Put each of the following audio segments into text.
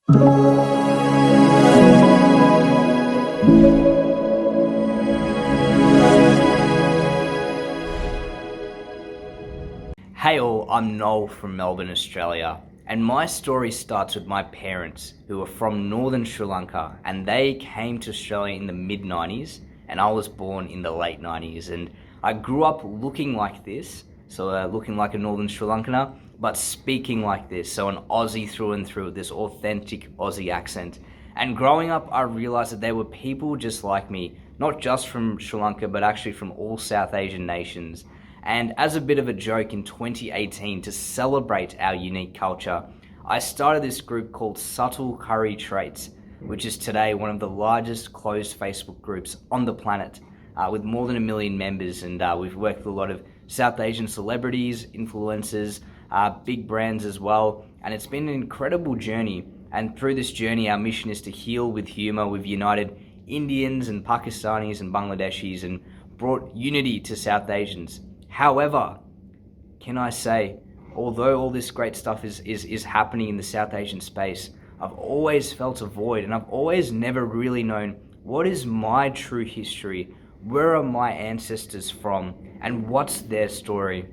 Hey all, I'm Noel from Melbourne, Australia, and my story starts with my parents who are from northern Sri Lanka, and they came to Australia in the mid-90s, and I was born in the late 90s, and I grew up looking like this, so looking like a northern Sri Lankaner, but speaking like this, so an Aussie through and through, this authentic Aussie accent. And growing up, I realized that there were people just like me, not just from Sri Lanka, but actually from all South Asian nations. And as a bit of a joke in 2018, to celebrate our unique culture, I started this group called Subtle Curry Traits, which is today one of the largest closed Facebook groups on the planet, with more than 1 million members. And we've worked with a lot of South Asian celebrities, influencers, big brands as well. And it's been an incredible journey. And through this journey, our mission is to heal with humor. We've united Indians and Pakistanis and Bangladeshis and brought unity to South Asians. However, can I say, although all this great stuff is happening in the South Asian space, I've always felt a void, and I've always never really known what is my true history, where are my ancestors from, and what's their story.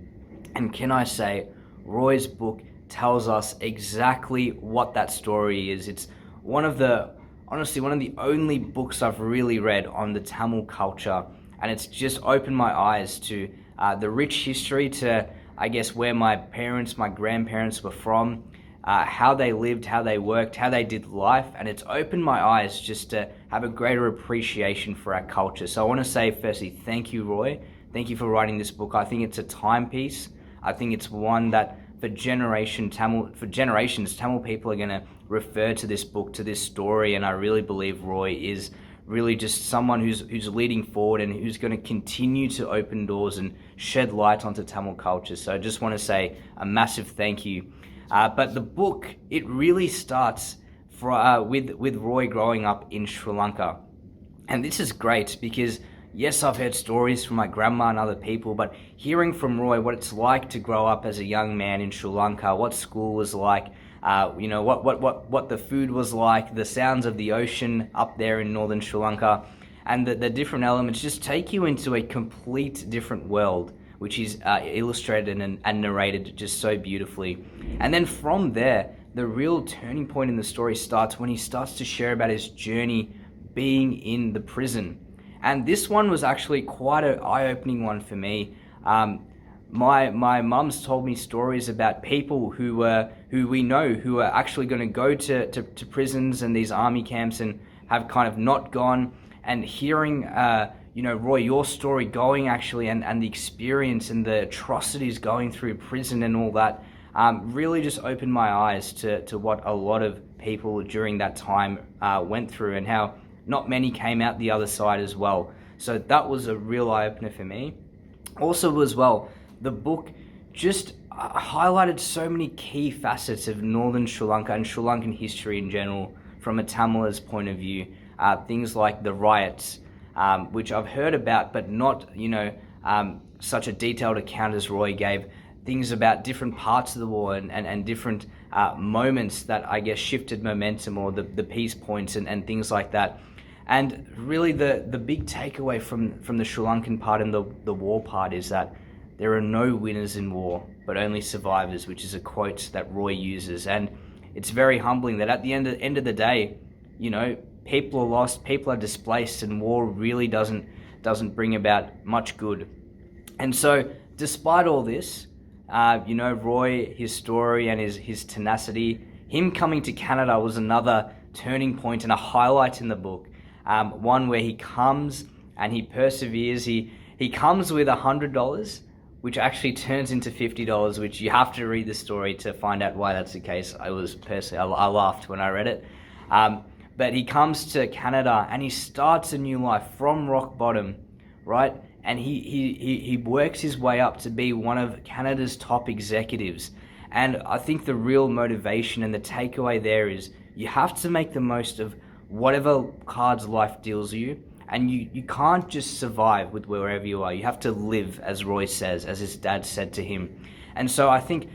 And can I say, Roy's book tells us exactly what that story is. It's honestly one of the only books I've really read on the Tamil culture, and it's just opened my eyes to the rich history, to I guess where my parents, my grandparents were from, how they lived, how they worked, how they did life, and it's opened my eyes just to have a greater appreciation for our culture. So I want to say firstly, thank you, Roy. Thank you for writing this book. I think it's a timepiece. I think it's one that for generations, Tamil people are going to refer to this book, to this story, and I really believe Roy is really just someone who's leading forward and who's going to continue to open doors and shed light onto Tamil culture. So I just want to say a massive thank you. But the book, it really starts with Roy growing up in Sri Lanka. And this is great because, yes, I've heard stories from my grandma and other people, but hearing from Roy what it's like to grow up as a young man in Sri Lanka, what school was like, what the food was like, the sounds of the ocean up there in northern Sri Lanka, and the different elements just take you into a complete different world, which is illustrated and narrated just so beautifully. And then from there, the real turning point in the story starts when he starts to share about his journey being in the prison. And this one was actually quite an eye-opening one for me. My mum's told me stories about people who we know who are actually going to go to prisons and these army camps and have kind of not gone, and hearing Roy, your story going actually and the experience and the atrocities going through prison and all that really just opened my eyes to what a lot of people during that time went through, and how not many came out the other side as well. So that was a real eye-opener for me. Also as well, the book just highlighted so many key facets of northern Sri Lanka and Sri Lankan history in general from a Tamiler's point of view. Things like the riots, which I've heard about, but not, such a detailed account as Roy gave. Things about different parts of the war and different moments that I guess shifted momentum, or the peace points and things like that. And really the big takeaway from the Sri Lankan part and the war part is that there are no winners in war, but only survivors, which is a quote that Roy uses. And it's very humbling that at the end of the day, people are lost, people are displaced, and war really doesn't bring about much good. And so despite all this, Roy, his story and his tenacity, him coming to Canada was another turning point and a highlight in the book. One where he comes and he perseveres. He comes with $100, which actually turns into $50, which you have to read the story to find out why that's the case. I laughed when I read it. But he comes to Canada and he starts a new life from rock bottom, right? And he works his way up to be one of Canada's top executives. And I think the real motivation and the takeaway there is you have to make the most of whatever cards life deals you. And you can't just survive with wherever you are. You have to live, as Roy says, as his dad said to him. And so I think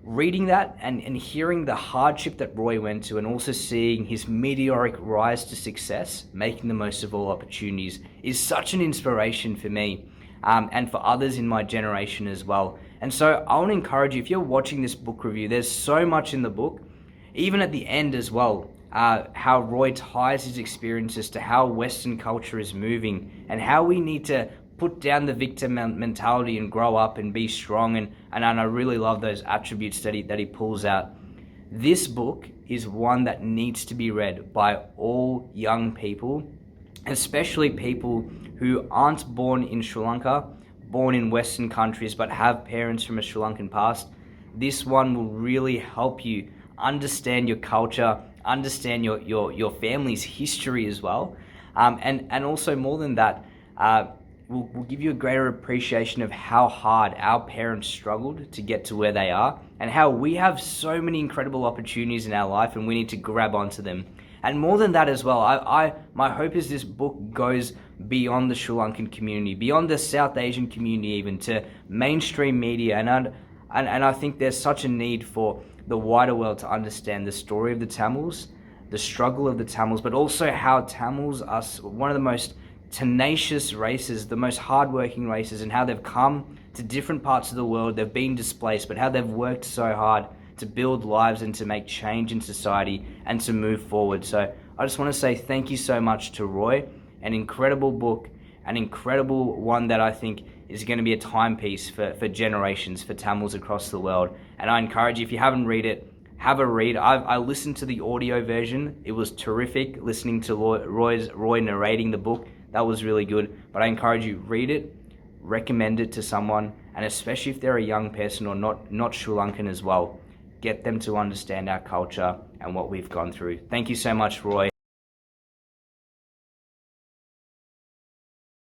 reading that and hearing the hardship that Roy went to, and also seeing his meteoric rise to success, making the most of all opportunities, is such an inspiration for me, and for others in my generation as well. And so I want to encourage you, if you're watching this book review, there's so much in the book, even at the end as well, how Roy ties his experiences to how Western culture is moving, and how we need to put down the victim mentality and grow up and be strong. And I really love those attributes that he pulls out. This book is one that needs to be read by all young people, especially people who aren't born in Sri Lanka, born in Western countries, but have parents from a Sri Lankan past. This one will really help you understand your culture, understand your family's history as well, and also more than that, will give you a greater appreciation of how hard our parents struggled to get to where they are, and how we have so many incredible opportunities in our life and we need to grab onto them. And more than that as well, my hope is this book goes beyond the Sri Lankan community, beyond the South Asian community, even to mainstream media. And I think there's such a need for the wider world to understand the story of the Tamils, the struggle of the Tamils, but also how Tamils are one of the most tenacious races, the most hardworking races, and how they've come to different parts of the world, they've been displaced, but how they've worked so hard to build lives and to make change in society and to move forward. So I just want to say thank you so much to Roy. An incredible book, an incredible one that I think is going to be a timepiece for generations, for Tamils across the world. And I encourage you, if you haven't read it, have a read. I listened to the audio version. It was terrific listening to Roy narrating the book. That was really good. But I encourage you, read it, recommend it to someone, and especially if they're a young person or not Sri Lankan as well, get them to understand our culture and what we've gone through. Thank you so much, Roy.